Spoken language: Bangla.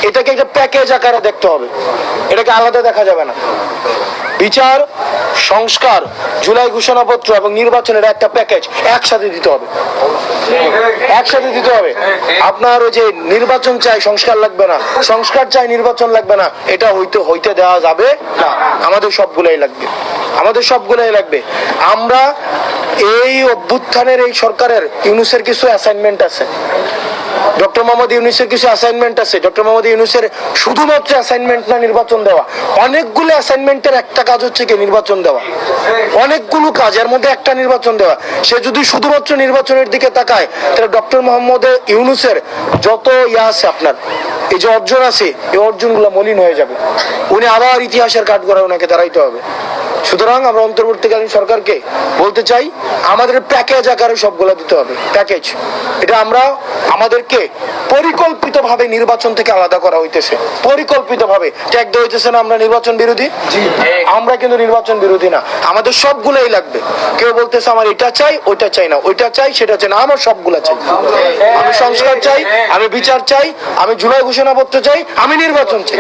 এটাকে একটা প্যাকেজ আকারে দেখতে হবে, এটাকে আলাদা দেখা যাবে না। বিচার, সংস্কার, জুলাই ঘোষণাপত্র এবং নির্বাচনের একটা প্যাকেজ একসাথে দিতে হবে, একসাথে দিতে হবে। আপনার ওই যে নির্বাচন চাই সংস্কার লাগবে না, সংস্কার চাই নির্বাচন লাগবে না, এটা হইতে দেওয়া যাবে না। আমাদের সবগুলাই লাগবে, আমাদের সবগুলাই লাগবে। আমরা এই অভ্যুত্থানের এই সরকারের ইউনূসের কিছু অ্যাসাইনমেন্ট আছে, ডক্টর মোহাম্মদ ইউনূসের কিছু অ্যাসাইনমেন্ট আছে। ডক্টর মোহাম্মদ ইউনূসের শুধুমাত্র অ্যাসাইনমেন্ট না নির্বাচন দেওয়া, অনেকগুলো অ্যাসাইনমেন্টের একটা কাজ হচ্ছে কি নির্বাচন দেওয়া, অনেকগুলো কাজের মধ্যে একটা নির্বাচন দেওয়া। সে যদি শুধুমাত্র নির্বাচনের দিকে তাকায় তাহলে ডক্টর মোহাম্মদ ইউনূসের যত আছে আপনার এই যে অর্জন আছে, এই অর্জনগুলো মলিন হয়ে যাবে। উনি আবার ইতিহাসের কাঠগড়ায় ওনাকে দাঁড়াইতে হবে। সুতরাং আমরা অন্তর্বর্তীকালীন সরকারকে বলতে চাই আমাদের প্যাকেজ আকারে সবগুলো দিতে হবে, প্যাকেজ। এটা আমরা আমাদেরকে পরিকল্পিতভাবে নির্বাচন থেকে আলাদা করা হইতেছে, পরিকল্পিতভাবে ট্যাগ দেওয়া হইতেছে না আমরা নির্বাচন বিরোধী। আমরা কিন্তু নির্বাচন বিরোধী না, আমাদের সবগুলোই লাগবে। কেউ বলতেছে আমার এটা চাই ওইটা চাই না, ওইটা চাই সেটা চাই না, আমার সবগুলা চাই। আমি সংস্কার চাই, আমি বিচার চাই, আমি জুলাই ঘোষণাপত্র চাই, আমি নির্বাচন চাই।